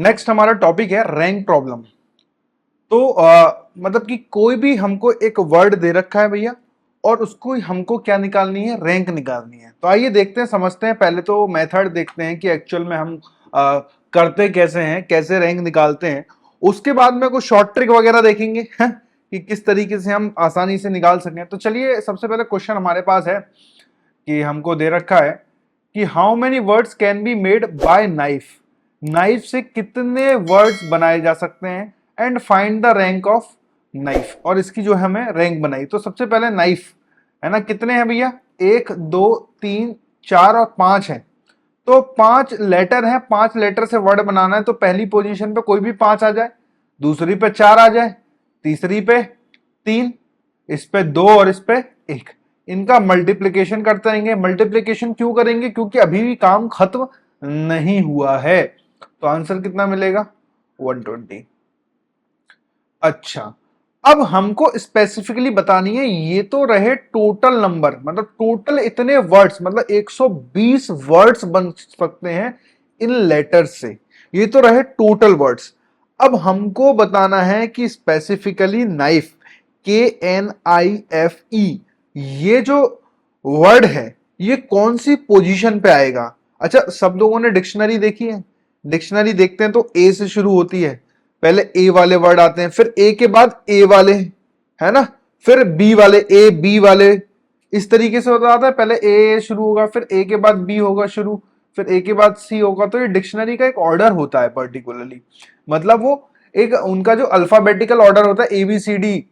Next हमारा topic है rank problem. तो मतलब कि कोई भी हमको एक वर्ड दे रखा है भैया, और उसको हमको क्या निकालनी है, रैंक निकालनी है। तो आइए देखते हैं, समझते हैं। पहले तो मेथड देखते हैं कि एक्चुअल में हम करते कैसे हैं, कैसे रैंक निकालते हैं। उसके बाद में कुछ शॉर्ट ट्रिक वगैरह देखेंगे कि किस तरीके से हम आसानी से निकाल सकें। तो चलिए, सबसे पहले क्वेश्चन हमारे पास है कि हमको दे रखा है कि how many words can be made by knife. Knife से कितने वर्ड्स बनाए जा सकते हैं, and find the rank of knife. और इसकी जो है हमें रैंक बनाई। तो सबसे पहले नाइफ है ना, कितने हैं भैया, 1 2 3 4 और 5 है। तो 5 लेटर है, 5 लेटर से वर्ड बनाना है। तो पहली पोजीशन पे कोई भी 5 आ जाए, दूसरी पे 4 आ जाए, तीसरी पे 3, इस पे 2 और इस पे 1। इनका मल्टीप्लिकेशन करते रहेंगे। मल्टीप्लिकेशन क्यों करेंगे, क्योंकि अभी भी काम खत्म नहीं हुआ है। तो आंसर कितना मिलेगा, 120। अच्छा, अब हमको स्पेसिफिकली बतानी है, ये तो रहे टोटल नंबर, मतलब टोटल इतने वर्ड्स, मतलब 120 वर्ड्स बन सकते हैं इन लेटर्स से। ये तो रहे टोटल वर्ड्स। अब हमको बताना है कि स्पेसिफिकली नाइफ, KNIFE, ये जो वर्ड है ये कौन सी पोजीशन पे आएगा। अच्छा, सब लोगों ने डिक्शनरी देखी है? डिक्शनरी देखते हैं तो ए से शुरू होती है। पहले ए वाले वर्ड आते हैं, फिर ए के बाद ए वाले, है ना, फिर बी वाले, ए बी वाले, इस तरीके से होता आता है। पहले ए शुरू होगा, फिर ए के बाद बी होगा शुरू, फिर ए के बाद सी होगा। तो ये डिक्शनरी का एक ऑर्डर होता है पर्टिकुलरली, मतलब वो एक उनका जो अल्फाबेटिकल ऑर्डर होता है, ABCD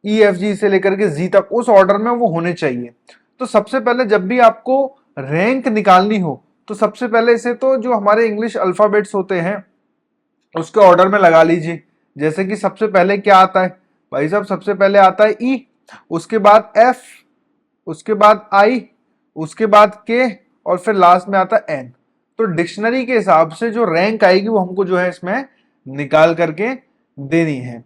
EFG से लेकर के जी तक, उस ऑर्डर में वो होने चाहिए। तो सबसे पहले जब भी आपको रैंक निकालनी हो, तो सबसे पहले इसे तो जो हमारे इंग्लिश अल्फाबेट्स होते हैं उसके ऑर्डर में लगा लीजिए। जैसे कि सबसे पहले क्या आता है भाई साहब, सबसे पहले आता है ई, उसके बाद एफ, उसके बाद आई, उसके बाद के, और फिर लास्ट में आता है एन। तो डिक्शनरी के हिसाब से जो रैंक आएगी वो हमको जो है इसमें निकाल करके देनी है।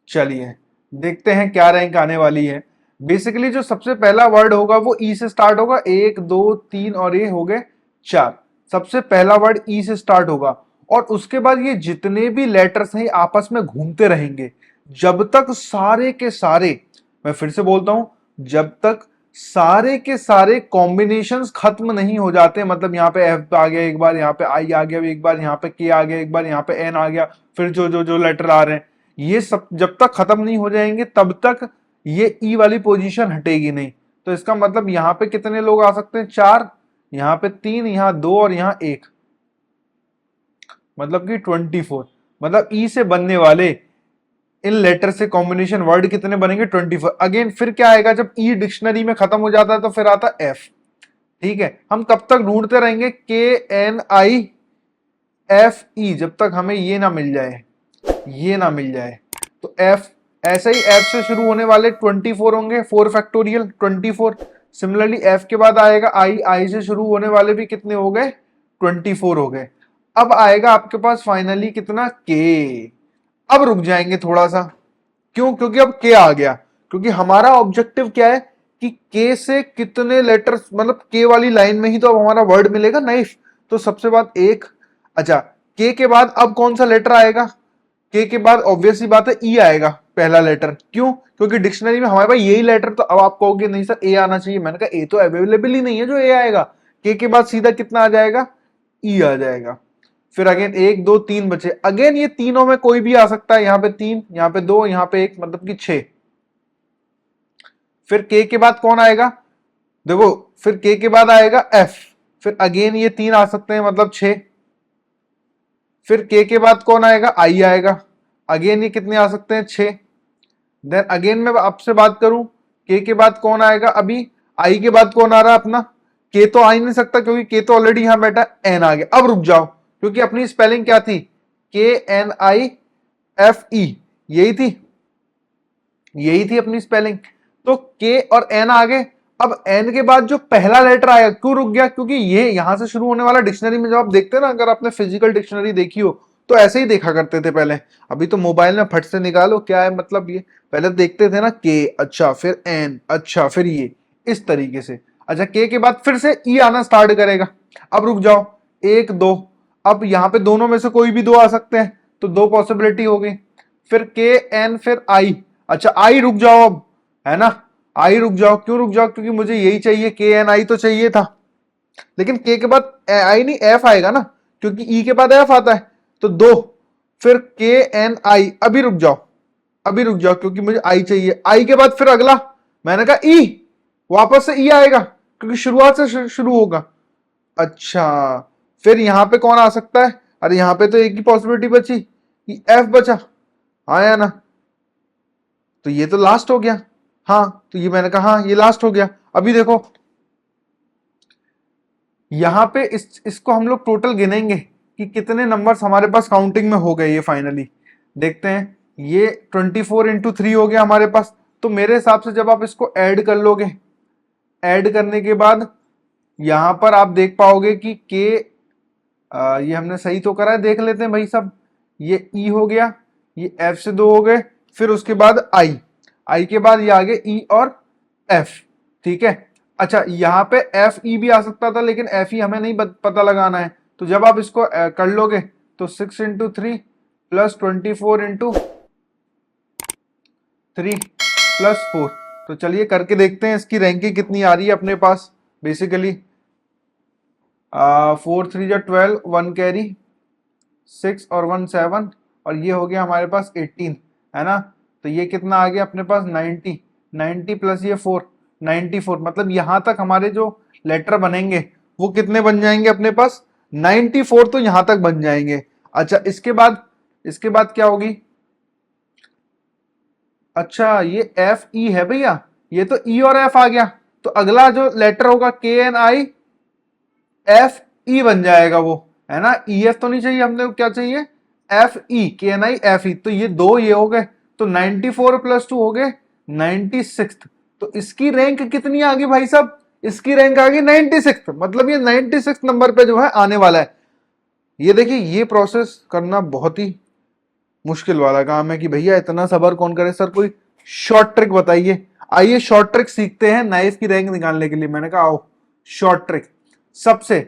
चलिए देखते हैं क्या रैंक आने वाली है। बेसिकली जो सबसे पहला वर्ड होगा वो ई से स्टार्ट होगा, 1 2 3 और ये हो गए 4। सबसे पहला वर्ड ई से स्टार्ट होगा, और उसके बाद ये जितने भी लेटर्स हैं आपस में घूमते रहेंगे जब तक सारे के सारे, मैं फिर से बोलता हूं, जब तक सारे के सारे कॉम्बिनेशंस खत्म नहीं हो जाते। मतलब यहाँ पे एफ आ गया एक बार, यहाँ पे आई आ गया एक बार, यहाँ पे के आ गया एक बार, यहाँ पे एन आ गया, फिर जो जो जो लेटर आ रहे हैं ये सब जब तक खत्म नहीं हो जाएंगे तब तक ये ई वाली पोजीशन हटेगी नहीं। तो इसका मतलब यहाँ पे कितने लोग आ सकते हैं, 4, यहाँ पे 3, यहाँ 2 और यहाँ 1, मतलब कि 24। मतलब ई से बनने वाले इन लेटर से कॉम्बिनेशन वर्ड कितने बनेंगे, 24। अगेन फिर क्या आएगा, जब ई डिक्शनरी में खत्म हो जाता है तो फिर आता है एफ। ठीक है, हम कब तक ढूंढते रहेंगे, KNIFE, जब तक हमें ये ना मिल जाए, ये ना मिल जाए। तो एफ, ऐसे ही एफ से शुरू होने वाले 24 होंगे, 4 फैक्टोरियल 24। सिमिलरली एफ के बाद आएगा आई, आई से शुरू होने वाले भी कितने हो गए, 24 हो गए। अब आएगा आपके पास फाइनली कितना, के। अब रुक जाएंगे थोड़ा सा, क्यों, क्योंकि अब के आ गया। क्योंकि हमारा ऑब्जेक्टिव क्या है कि के से कितने लेटर्स, मतलब के वाली लाइन में ही तो अब हमारा वर्ड मिलेगा नाइफ। तो सबसे बाद एक, अच्छा के के बाद अब कौन सा लेटर आएगा, के बाद ऑब्वियसली बात है ई आएगा पहला लेटर। क्यों, क्योंकि डिक्शनरी में हमारे पास यही लेटर। तो अब आप कहोगे नहीं सर ए आना चाहिए, मैंने कहा ए तो अवेलेबल ही नहीं है जो ए आएगा। के बाद सीधा कितना आ जाएगा, ई आ जाएगा। फिर अगेन 1 2 3 बचे, अगेन ये तीनों में कोई भी आ सकता है। यहाँ पे 3, यहाँ पे 2, यहाँ पे 1, मतलब कि 6। फिर के बाद कौन आएगा, देखो, फिर के बाद आएगा एफ, फिर अगेन ये 3 आ सकते हैं, मतलब 6। फिर के बाद कौन आएगा, आई आएगा, अगेन ये कितने आ सकते हैं, 6। देन अगेन मैं आपसे बात करूं, के बाद कौन आएगा, अभी आई के बाद कौन आ रहा है अपना, के तो आ ही नहीं सकता क्योंकि के तो ऑलरेडी यहां बैठा, एन आ गया। अब रुक जाओ, क्योंकि अपनी स्पेलिंग क्या थी, KNIFE, यही थी, यही थी अपनी स्पेलिंग। तो के और एन आ गए। अब एन के बाद जो पहला लेटर आया, क्यों रुक गया, क्योंकि ये यहां से शुरू होने वाला डिक्शनरी में जब आप देखते हैं ना, अगर आपने फिजिकल डिक्शनरी देखी हो तो ऐसे ही देखा करते थे पहले। अभी तो मोबाइल में फट से निकालो क्या है, मतलब ये पहले देखते थे ना, के, अच्छा फिर एन, अच्छा फिर ये, इस तरीके से। अच्छा के बाद फिर से ई आना स्टार्ट करेगा। अब रुक जाओ, 1 2, अब यहाँ पे दोनों में से कोई भी दो आ सकते हैं, तो दो पॉसिबिलिटी हो गई। फिर के एन फिर आई। अच्छा आई रुक जाओ अब, है ना, आई रुक जाओ। क्यों रुक जाओ? क्योंकि मुझे यही चाहिए, के एन आई तो चाहिए था, लेकिन के के बाद आई नहीं एफ आएगा ना, क्योंकि ई के बाद एफ आता है। तो दो, फिर के एन आई। अभी रुक जाओ, अभी रुक जाओ, क्योंकि मुझे आई चाहिए। आई के बाद फिर अगला, मैंने कहा ई, वापस से ई आएगा क्योंकि शुरुआत से शुरू होगा। अच्छा फिर यहां पे कौन आ सकता है? अरे यहां पे तो एक ही पॉसिबिलिटी बची कि एफ बचा, आया ना, तो ये तो लास्ट हो गया। हाँ तो ये मैंने कहा हाँ ये लास्ट हो गया। अभी देखो यहां पे इसको हम लोग टोटल गिनेंगे कि कितने नंबर्स हमारे पास काउंटिंग में हो गए। ये फाइनली देखते हैं, ये 24 इंटू 3 हो गया हमारे पास। तो मेरे हिसाब से जब आप इसको ऐड कर लोगे, ऐड करने के बाद यहां पर आप देख पाओगे कि के, ये हमने सही तो करा है, देख लेते हैं भाई सब। ये ई हो गया, ये एफ से दो हो गए, फिर उसके बाद आई, आई के बाद ये आगे ई और एफ, ठीक है। अच्छा यहाँ पे एफ ई भी आ सकता था, लेकिन एफ ई हमें नहीं पता लगाना है। तो जब आप इसको कर लोगे तो 6 इंटू 3 प्लस 24 इंटू 3 प्लस 4। तो चलिए करके देखते हैं इसकी रैंकिंग कितनी आ रही है अपने पास। बेसिकली 4 3 जा 12, 1 कैरी, 6 और 1 7, और ये हो गया हमारे पास 18, है ना। तो ये कितना आ गया अपने पास 90, 90 प्लस ये 4, 94। मतलब यहां तक हमारे जो लेटर बनेंगे वो कितने बन जाएंगे अपने पास? 94 तो यहां तक बन जाएंगे। अच्छा इसके बाद क्या होगी? अच्छा ये एफ ई है भैया, ये तो ई और एफ आ गया, तो अगला जो लेटर होगा के एन आई एफ ई बन जाएगा वो, है ना। ई एफ तो नहीं चाहिए, हमने क्या चाहिए? एफ ई, के एन आई एफ ई। तो ये दो ये हो गए, तो 94 प्लस 2 हो गए 96। तो इसकी रैंक कितनी आ गई भाई साहब? इसकी रैंक आ गई 96। मतलब ये 96 नंबर पे जो है आने वाला है। ये देखिए ये प्रोसेस करना बहुत ही मुश्किल वाला काम है कि भैया इतना सबर कौन करे। सर कोई शॉर्ट ट्रिक बताइए। आइए शॉर्ट ट्रिक सीखते हैं नाइफ की रैंक निकालने के लिए। मैंने कहा आओ शॉर्ट ट्रिक सबसे,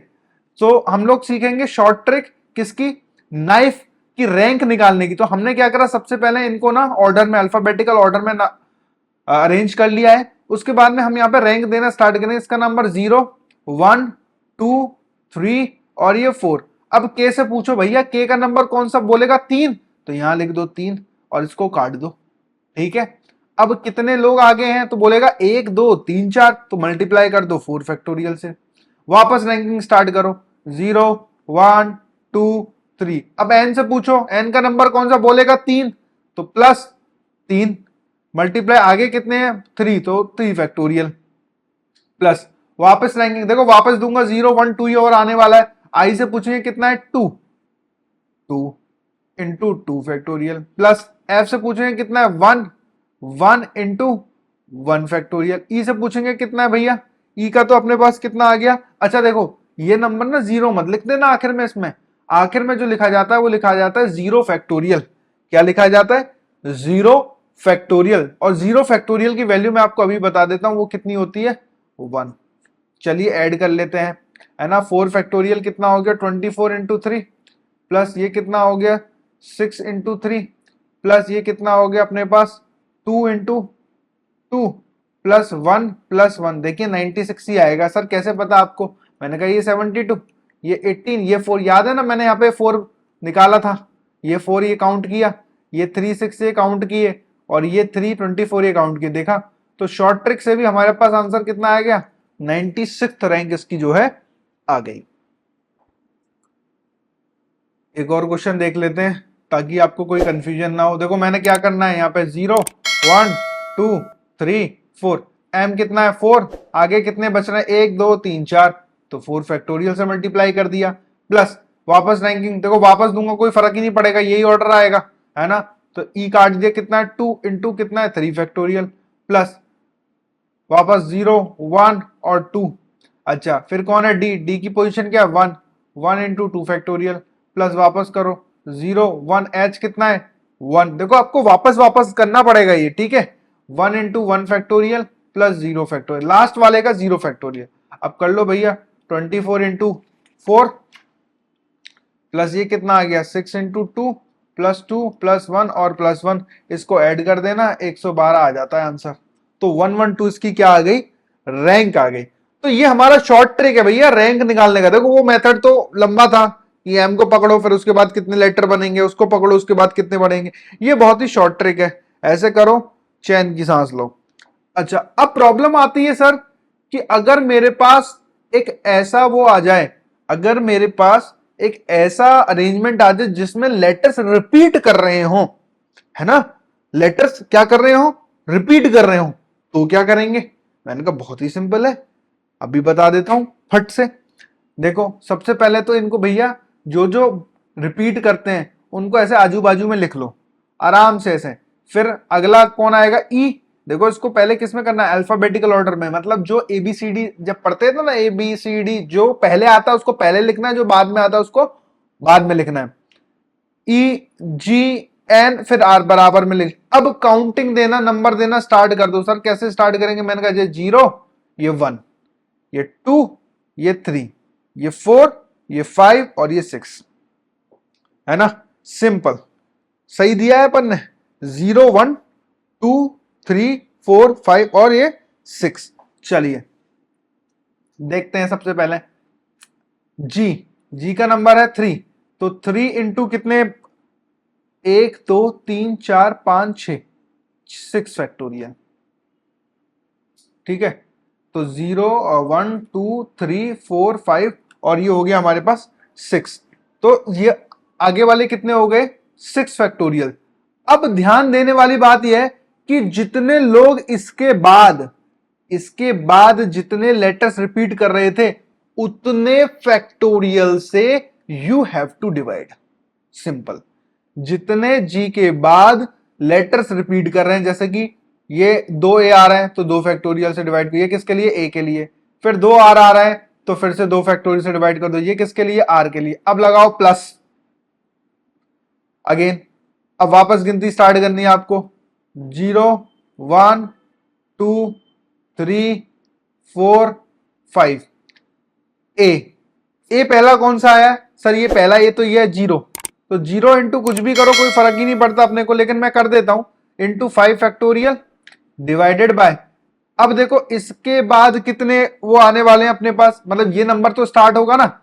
तो हम लोग सीखेंगे शॉर्ट ट्रिक किसकी? नाइफ की रैंक निकालने की। तो हमने क्या करा, सबसे पहले इनको ना ऑर्डर में, अल्फाबेटिकल ऑर्डर में अरेंज कर लिया है। उसके बाद में हम यहाँ पे रैंक देना स्टार्ट करेंगे। इसका नंबर 0 1 2 3 और ये 4। अब के से पूछो भैया के का नंबर कौन सा? बोलेगा 3, तो यहां लिख दो 3 और इसको काट दो, ठीक है। अब कितने लोग आगे हैं? तो बोलेगा 1 2 3 4, तो मल्टीप्लाई कर दो 4 फैक्टोरियल से। वापस रैंकिंग स्टार्ट करो, 0 1 2 3। अब एन से पूछो एन का नंबर कौन सा? बोलेगा 3, तो प्लस 3 मल्टीप्लाई आगे कितने हैं? 3, तो 3 फैक्टोरियल प्लस वापस रैंकिंग देखो, वापस दूंगा 0 1 2 और आने वाला है। आई से पूछेंगे कितना है? 2 2 इंटू 2 फैक्टोरियल प्लस एफ से पूछेंगे कितना है? 1 1 इंटू 1 फैक्टोरियल। ई से पूछेंगे कितना है भैया? ई का तो अपने पास कितना आ गया? अच्छा देखो ये नंबर ना जीरो मत लिख देना आखिर में, इसमें आखिर में जो लिखा जाता है वो लिखा जाता है 0 फैक्टोरियल। क्या लिखा जाता है? 0 फैक्टोरियल। और 0 फैक्टोरियल की वैल्यू मैं आपको अभी बता देता हूं वो कितनी होती है, 1। चलिए ऐड कर लेते हैं, है ना। 4 फैक्टोरियल कितना हो गया? 24 इंटू 3 प्लस ये कितना हो गया? 6 इंटू 3 प्लस ये कितना हो गया अपने पास? 2 इंटू 2 प्लस 1 देखिए 96 ही आएगा। सर कैसे पता आपको? मैंने कहा ये 72, ये 18, ये 4 याद है ना, मैंने यहाँ पे 4 निकाला था, ये 4 ये काउंट किया, ये 3 6 ये काउंट किए, और ये 3 24 ये काउंट किए। देखा, तो शॉर्ट ट्रिक से भी हमारे पास आंसर कितना आ गया? 96 रैंक इसकी जो है आ गई। एक और क्वेश्चन देख लेते हैं ताकि आपको कोई कंफ्यूजन ना हो। देखो मैंने क्या करना है यहाँ पे 0 1 2 3 4, एम कितना है? 4, आगे कितने बच रहे हैं? 1 2 3 4, तो 4 फैक्टोरियल से मल्टीप्लाई कर दिया प्लस वापस रैंकिंग देखो, वापस दूंगा कोई फर्क ही नहीं पड़ेगा, यही ऑर्डर आएगा, है ना। तो ई काट दिया, कितना है? 2 इंटू कितना है? 3 फैक्टोरियल प्लस वापस 0 1 और 2। अच्छा फिर कौन है? डी, डी की पोजीशन क्या है? 1 1 इंटू 2 फैक्टोरियल प्लस वापस करो 0 1, एच कितना है? 1। देखो आपको वापस वापस करना पड़ेगा ये, ठीक है। 1 into 1 factorial plus 0 factorial, last वाले का 0 फैक्टोरियल। अब कर लो भैया 24 इंटू 4 प्लस ये कितना आ गया 6 इंटू टू प्लस 2 प्लस 1 और प्लस 1, इसको ऐड कर देना 112 आ जाता है आंसर। तो 112 इसकी क्या आ गई, रैंक आ गई। तो ये हमारा शॉर्ट ट्रिक है भैया रैंक निकालने का। देखो वो मेथड तो लंबा था कि एम को पकड़ो फिर उसके बाद कितने लेटर बनेंगे, उसको पकड़ो उसके बाद कितने बनेंगे, ये बहुत ही शॉर्ट ट्रिक है। ऐसे करो, चैन की सांस लो। अच्छा अब प्रॉब्लम आती है सर कि अगर मेरे पास एक ऐसा वो आ जाए, अगर मेरे पास एक ऐसा अरेंजमेंट आ जाए जिसमें लेटर्स रिपीट कर रहे हो, है ना, लेटर्स क्या कर रहे हो, रिपीट कर रहे हो, तो क्या करेंगे। मैंने कहा बहुत ही सिंपल है, अभी बता देता हूं फट से। देखो सबसे पहले तो इनको भैया जो जो रिपीट करते हैं उनको ऐसे आजू बाजू में लिख लो आराम से ऐसे। फिर अगला कौन आएगा, ई। देखो इसको पहले किस में करना है, अल्फाबेटिकल ऑर्डर में, मतलब जो एबीसीडी जब पढ़ते थे ना, एबीसीडी जो पहले आता है उसको पहले लिखना है, जो बाद में आता है उसको बाद में लिखना है। ई जी एन फिर आर बराबर में लिख। अब काउंटिंग देना, नंबर देना स्टार्ट कर दो। सर कैसे स्टार्ट करेंगे, मैंने कहा ये 0, ये 1, ये 2, ये 3, ये 4, ये 5 और ये 6, है ना, सिंपल। सही दिया है अपन ने, 0 1 2 3 4 5 और ये 6। चलिए देखते हैं सबसे पहले जी, जी का नंबर है 3, तो 3 इंटू कितने, 1 2 3 4 5 6, 6 फैक्टोरियल, ठीक है। तो 0 1 2 3 4 5 और ये हो गया हमारे पास 6। तो ये आगे वाले कितने हो गए, 6 फैक्टोरियल। अब ध्यान देने वाली बात यह है कि जितने लोग इसके बाद जितने लेटर्स रिपीट कर रहे थे उतने फैक्टोरियल से you have to divide. Simple, जितने जी के बाद लेटर्स रिपीट कर रहे हैं, जैसे कि ये 2 ए आ रहे हैं तो 2 फैक्टोरियल से डिवाइड करिए, किसके लिए, ए के लिए। फिर 2 आर आ रहा है तो फिर से 2 फैक्टोरियल से डिवाइड कर दो, ये किसके लिए, आर के लिए। अब लगाओ प्लस अगेन, अब वापस गिनती स्टार्ट करनी है आपको, 0 1 2 3 4 5। ए पहला कौन सा आया सर, ये पहला, ये तो ये है 0, तो 0 इंटू कुछ भी करो कोई फर्क ही नहीं पड़ता अपने को, लेकिन मैं कर देता हूं इंटू 5 फैक्टोरियल डिवाइडेड बाय। अब देखो इसके बाद कितने वो आने वाले हैं अपने पास, मतलब ये नंबर तो स्टार्ट होगा ना,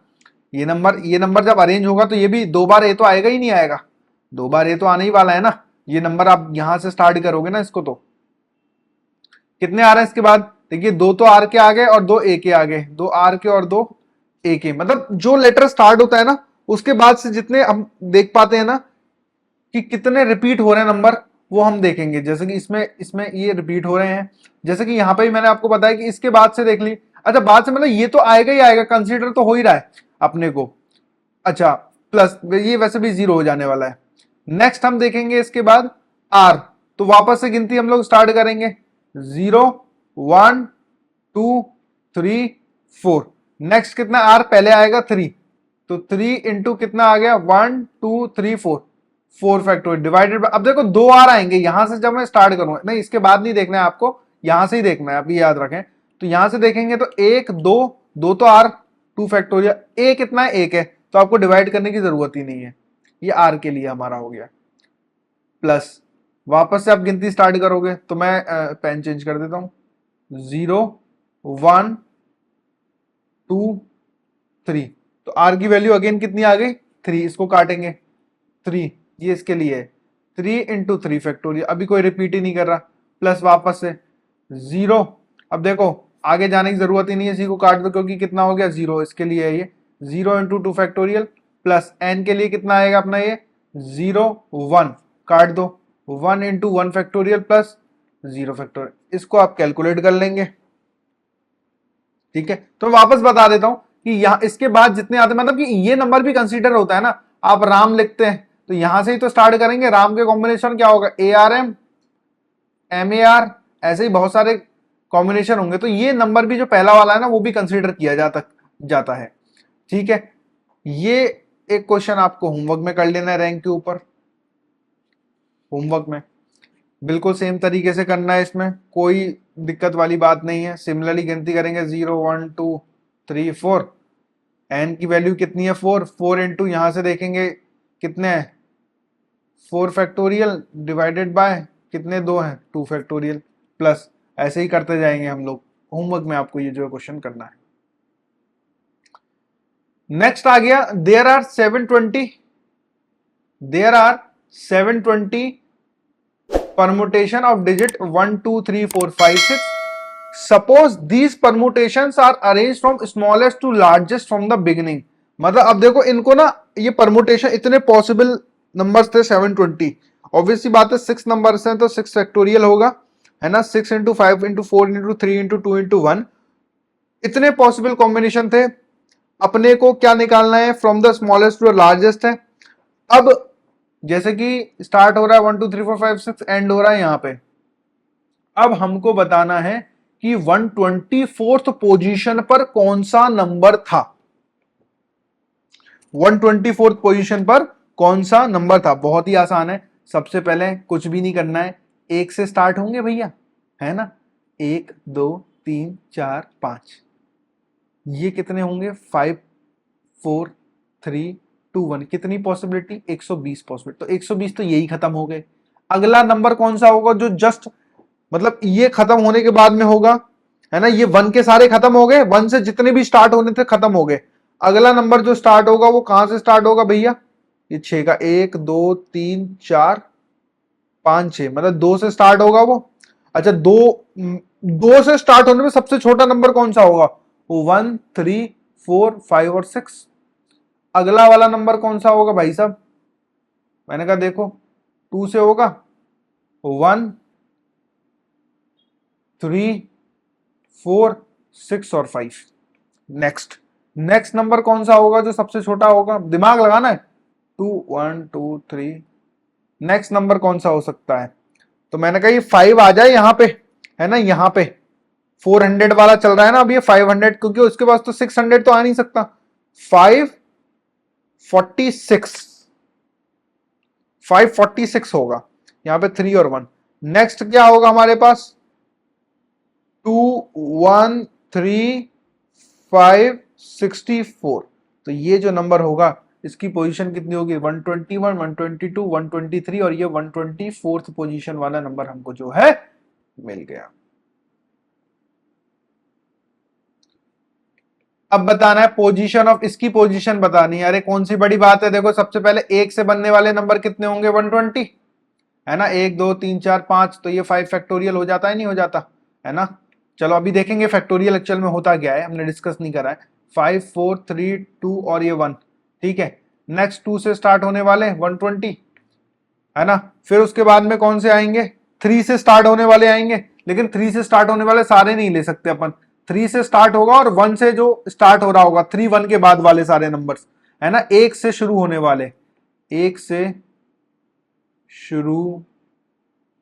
ये नंबर जब अरेंज होगा तो ये भी 2 बार ए तो आएगा ही नहीं आएगा, 2 बार ए तो आने ही वाला है ना। ये नंबर आप यहां से स्टार्ट करोगे ना इसको, तो कितने आ रहे हैं इसके बाद, देखिए 2 तो आर के आ गए और 2 ए के आ गए, 2 आर के और 2 ए के। मतलब जो लेटर स्टार्ट होता है ना उसके बाद से जितने हम देख पाते हैं ना कि कितने रिपीट हो रहे हैं नंबर, वो हम देखेंगे। जैसे कि इसमें इसमें ये रिपीट हो रहे हैं, जैसे कि यहां पे भी मैंने आपको बताया कि इसके बाद से देख ली। अच्छा बाद से मतलब ये तो आएगा ही आएगा, कंसीडर तो हो ही रहा है अपने को। अच्छा प्लस ये वैसे भी 0 हो जाने वाला है। नेक्स्ट हम देखेंगे इसके बाद आर, तो वापस से गिनती हम लोग स्टार्ट करेंगे, 0 1 2 3 4। नेक्स्ट कितना, आर पहले आएगा 3, तो 3 इंटू कितना आ गया, 1 2 3 4, 4 फैक्टोरियल डिवाइडेड बाय। अब देखो 2 आर आएंगे यहां से, जब मैं स्टार्ट करूंगा नहीं इसके बाद नहीं देखना है आपको, यहां से ही देखना है, अभी याद रखें। तो यहां से देखेंगे तो 1 2 2 तो आर 2 फैक्टोरियल, ए कितना है, 1 है, तो आपको डिवाइड करने की जरूरत ही नहीं है, ये आर के लिए हमारा हो गया। प्लस वापस से आप गिनती स्टार्ट करोगे, तो मैं पेन चेंज कर देता हूं, 0 1 2 3, तो आर की वैल्यू अगेन कितनी आ गई, 3, इसको काटेंगे 3, ये इसके लिए है 3 इंटू 3 फैक्टोरियल, अभी कोई रिपीट ही नहीं कर रहा। प्लस वापस से 0, अब देखो आगे जाने की जरूरत ही नहीं है, इसी को काट दो क्योंकि कितना हो गया 0, इसके लिए है ये 0 इंटू 2 फैक्टोरियल, प्लस एन के लिए कितना आएगा अपना ये 0 1, काट दो 1 इंटू 1 फैक्टोरियल प्लस 0 फैक्टोरियल, इसको आप कैलकुलेट कर लेंगे। ठीक है, तो मैं वापस बता देता हूं कि यहां इसके बाद जितने आते हैं, मतलब कि ये नंबर भी कंसीडर होता है ना। आप राम लिखते हैं तो यहां से ही तो स्टार्ट करेंगे, राम के कॉम्बिनेशन क्या होगा, A R M A R, ऐसे ही बहुत सारे कॉम्बिनेशन होंगे, तो ये नंबर भी जो पहला वाला है ना वो भी कंसीडर किया जाता है। ठीक है, ये एक क्वेश्चन आपको होमवर्क में कर लेना है, रैंक के ऊपर, होमवर्क में बिल्कुल सेम तरीके से करना है, इसमें कोई दिक्कत वाली बात नहीं है। सिमिलरली गिनती करेंगे 0 1 2 3 4, n की वैल्यू कितनी है 4, 4 इंटू यहां से देखेंगे कितने हैं 4 फैक्टोरियल डिवाइडेड बाय कितने 2 हैं 2 फैक्टोरियल प्लस, ऐसे ही करते जाएंगे हम लोग। होमवर्क में आपको ये जो क्वेश्चन करना है। नेक्स्ट आ गया there are 720 permutation of digit 1 2 3 4 5 6. Suppose these permutations are arranged from smallest to largest from the beginning. मतलब अब देखो इनको ना ये परमुटेशन इतने पॉसिबल नंबर्स थे 720, ऑब्वियसली बात है 6 नंबर्स हैं तो 6 फैक्टोरियल होगा, है ना, 6 into 5 into 4 into 3 into 2 into 1, इतने पॉसिबल कॉम्बिनेशन थे। अपने को क्या निकालना है from the smallest to largest है। अब जैसे कि स्टार्ट हो रहा है 1 2 3 4 5 6 एंड हो रहा है यहां पे, अब हमको बताना है कि 124th पोजीशन पर कौन सा नंबर था, 124th पोजीशन पर कौन सा नंबर था। बहुत ही आसान है, सबसे पहले कुछ भी नहीं करना है, एक से स्टार्ट होंगे भैया, है ना, 1 2 3 4 5, ये कितने होंगे 5 4 3 2 1, कितनी पॉसिबिलिटी 120 पॉसिबिलिटी, तो 120 तो यही खत्म हो गए। अगला नंबर कौन सा होगा जो जस्ट मतलब ये खत्म होने के बाद में होगा, है ना, ये 1 के सारे खत्म हो गए, 1 से जितने भी स्टार्ट होने थे खत्म हो गए। अगला नंबर जो स्टार्ट होगा वो कहां से स्टार्ट होगा भैया, ये 6 का 1 2 3 4 5 6, मतलब 2 से स्टार्ट होगा वो। अच्छा, दो से स्टार्ट होने में सबसे छोटा नंबर कौन सा होगा, वो 1 3 4 5 और 6। अगला वाला नंबर कौन सा होगा भाई साहब, मैंने कहा देखो 2 से होगा 1 3 4 6 और 5। नेक्स्ट नंबर कौन सा होगा जो सबसे छोटा होगा, दिमाग लगाना है, 2 1 2 3। नेक्स्ट नंबर कौन सा हो सकता है, तो मैंने कहा ये 5 आ जाए यहां पे, है ना, यहां पे 400 वाला चल रहा है ना अब ये 500, क्योंकि उसके पास तो 600 तो आ नहीं सकता। 546 546 होगा यहां पे 3 और 1। नेक्स्ट क्या होगा हमारे पास 2 1 3 5 64, तो ये जो नंबर होगा इसकी पोजीशन कितनी होगी 121 122 123, और ये 124th पोजीशन वाला नंबर हमको जो है मिल गया। अब बताना है पोजीशन ऑफ, इसकी पोजीशन बतानी है। अरे कौन सी बड़ी बात है, देखो सबसे पहले एक से बनने वाले नंबर कितने होंगे 120, है ना, 1 2 3 4 5, तो ये 5 फैक्टोरियल हो जाता है नहीं हो जाता, है ना। चलो अभी देखेंगे फैक्टोरियल एक्चुअल में होता क्या है, हमने डिस्कस नहीं करा है। 5 4 3 2 और ये 1, ठीक है। नेक्स्ट 2 से स्टार्ट होने वाले 120, है ना, फिर उसके बाद में कौन से आएंगे 3 से स्टार्ट होने वाले आएंगे, लेकिन 3 से स्टार्ट होने वाले सारे नहीं ले सकते अपन, 3 से स्टार्ट होगा और 1 से जो स्टार्ट हो रहा होगा 3 1 के बाद वाले सारे नंबर्स, है ना, 1 से शुरू होने वाले, 1 से शुरू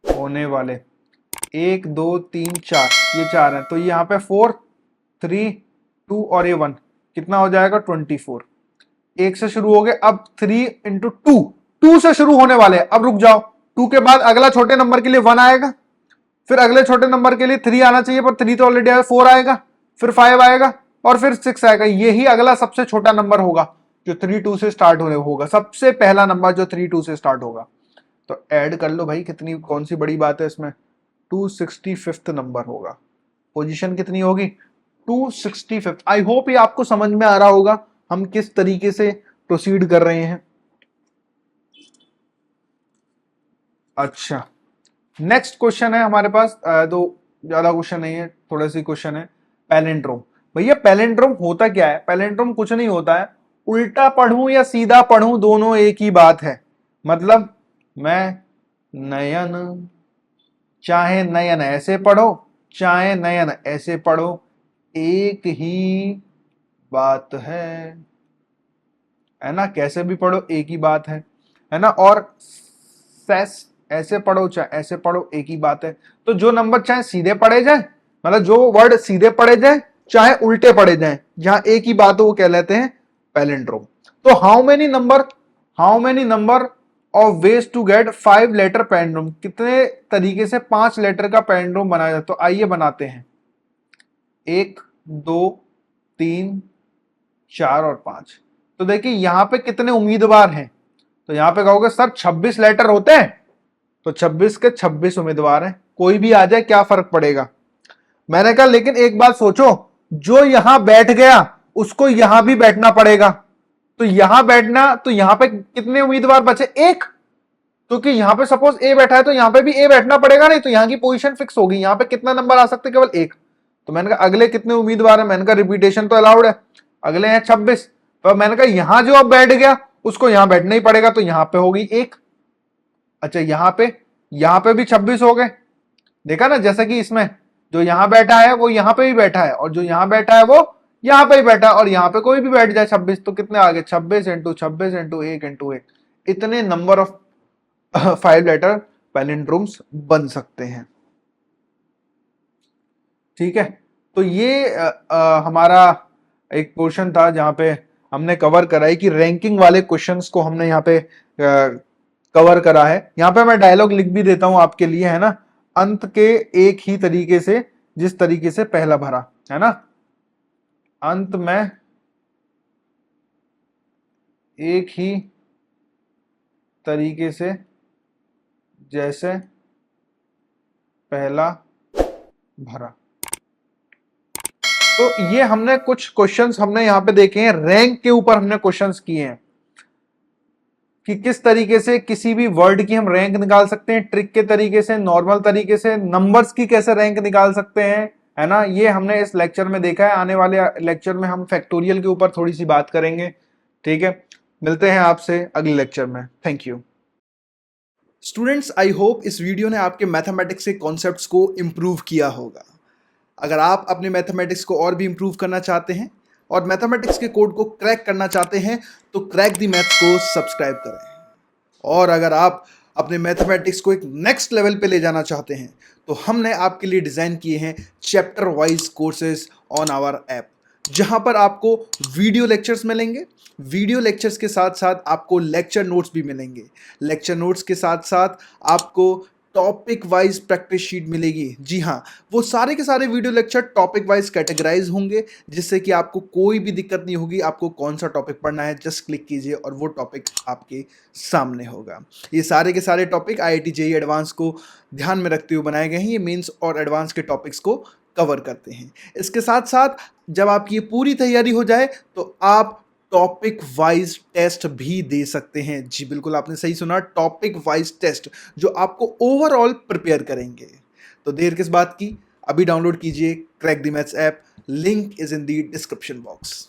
होने वाले 1 2 3 4, ये 4 है, तो यहाँ पे 4 3 2 और ये 1, कितना हो जाएगा 24। 1 से शुरू हो गए, अब 3 इंटू 2, 2 से शुरू होने वाले, अब रुक जाओ, 2 के बाद अगला छोटे नंबर के लिए 1 आएगा, फिर अगले छोटे नंबर के लिए 3 आना चाहिए पर 3 तो ऑलरेडी आया, 4 आएगा, फिर 5 आएगा और फिर 6 आएगा। यही अगला सबसे छोटा नंबर होगा जो 3 2 से स्टार्ट होने होगा, सबसे पहला नंबर जो 3 2 से स्टार्ट होगा। तो ऐड कर लो भाई, कितनी कौन सी बड़ी बात है इसमें, 265th नंबर होगा। पोजीशन कितनी होगी 265th। आई होप ये आपको समझ में आ रहा होगा हम किस तरीके से प्रोसीड कर रहे हैं। अच्छा, नेक्स्ट क्वेश्चन है हमारे पास, तो ज्यादा क्वेश्चन नहीं है, थोड़े से क्वेश्चन है। पैलिंड्रोम, भैया पैलिंड्रोम होता क्या है, पैलिंड्रोम कुछ नहीं होता है, उल्टा पढ़ूं या सीधा पढ़ूं दोनों एक ही बात है। मतलब मैं नयन, चाहे नयन ऐसे पढ़ो चाहे नयन ऐसे पढ़ो, एक ही बात है ना, कैसे भी पढ़ो एक ही बात है ना। और सेस ऐसे पढ़ो चाहे ऐसे पढ़ो एक ही बात है। तो जो नंबर चाहे सीधे पढ़े जाए, मतलब जो वर्ड सीधे पढ़े जाए चाहे उल्टे पढ़े जाए, जहां एक ही बात हो वो कह लेते हैं पैलिंड्रोम। तो how many number of ways to get 5 letter palindrome, कितने तरीके से 5 लेटर का पैलिंड्रोम बनाया जाता है। तो आइए बनाते हैं, 1 2 3 4 और 5। तो देखिए यहां पे कितने उम्मीदवार हैं, तो यहां पे कहोगे सर 26 लेटर होते हैं, तो 26 के 26 उम्मीदवार हैं, कोई भी आ जाए क्या फर्क पड़ेगा। मैंने कहा लेकिन एक बात सोचो, जो यहां बैठ गया उसको यहां भी बैठना पड़ेगा, तो यहां बैठना, तो यहां पे कितने उम्मीदवार बचे, एक। क्योंकि यहां पे सपोज ए बैठा है तो यहां पे भी ए बैठना पड़ेगा, नहीं तो यहां की पोजीशन फिक्स होगी, यहां पे कितना नंबर आ सकते, केवल एक। तो मैंने कहा अगले कितने उम्मीदवार है, मैंने कहा रिपीटेशन तो अलाउड है, अगले हैं 26। तो मैंने कहा यहां जो अब बैठ गया उसको यहां बैठना ही पड़ेगा, तो यहां पे होगी एक। अच्छा यहां पे भी 26 हो गए, देखा ना, जैसा कि इसमें जो यहां बैठा है वो यहां पे भी बैठा है, और जो यहां बैठा है वो यहां पे ही बैठा है, और यहां पे कोई भी बैठ जाए 26, तो कितने आ गए, 26 इंटू 26 इंटू 1 इंटू 1, इतने नंबर ऑफ 5 लेटर पैलिंड्रोम्स बन सकते हैं। ठीक है, तो ये हमारा एक पोर्शन था जहां पे हमने कवर करा है कि रैंकिंग वाले क्वेश्चंस को हमने यहाँ पे कवर करा है। यहाँ पे मैं डायलॉग लिख भी देता हूं आपके लिए, है ना, अंत के एक ही तरीके से जिस तरीके से पहला भरा, है ना, अंत में एक ही तरीके से जैसे पहला भरा। तो ये हमने कुछ क्वेश्चंस हमने यहाँ पे देखे हैं, रैंक के ऊपर हमने क्वेश्चंस किए हैं कि किस तरीके से किसी भी वर्ड की हम रैंक निकाल सकते हैं, ट्रिक के तरीके से, नॉर्मल तरीके से, नंबर्स की कैसे रैंक निकाल सकते हैं, है ना, ये हमने इस लेक्चर में देखा है। आने वाले लेक्चर में हम फैक्टोरियल के ऊपर थोड़ी सी बात करेंगे। ठीक है, मिलते हैं आपसे अगले लेक्चर में। Thank you students, I hope इस वीडियो ने आपके मैथमेटिक्स के कॉन्सेप्ट्स को इम्प्रूव किया होगा। अगर आप अपने मैथमेटिक्स को और भी इम्प्रूव करना चाहते हैं और मैथमेटिक्स के कोड को क्रैक करना चाहते हैं तो क्रैक दी मैथ्स को सब्सक्राइब करें। और अगर आप अपने मैथमेटिक्स को एक नेक्स्ट लेवल पे ले जाना चाहते हैं तो हमने आपके लिए डिज़ाइन किए हैं chapter wise courses on our app, जहां पर आपको वीडियो लेक्चर्स मिलेंगे, वीडियो लेक्चर्स के साथ साथ आपको लेक्चर नोट्स भी मिलेंगे, लेक्चर नोट्स के साथ साथ आपको टॉपिक वाइज प्रैक्टिस शीट मिलेगी। जी हाँ, वो सारे के सारे video lecture topic wise categorize होंगे, जिससे कि आपको कोई भी दिक्कत नहीं होगी। आपको कौन सा टॉपिक पढ़ना है जस्ट क्लिक कीजिए और वो टॉपिक आपके सामने होगा। ये सारे के सारे टॉपिक IIT JEE एडवांस को ध्यान में रखते हुए बनाए गए हैं। ये मेंस और एडवांस के टॉपिक्स को कवर करते हैं। इसके साथ साथ जब आपकी ये पूरी तैयारी हो जाए तो आप टॉपिक वाइज टेस्ट भी दे सकते हैं। जी बिल्कुल, आपने सही सुना, टॉपिक वाइज टेस्ट जो आपको ओवरऑल प्रिपेयर करेंगे। तो देर किस बात की, अभी डाउनलोड कीजिए crack the maths app, link is in the description box.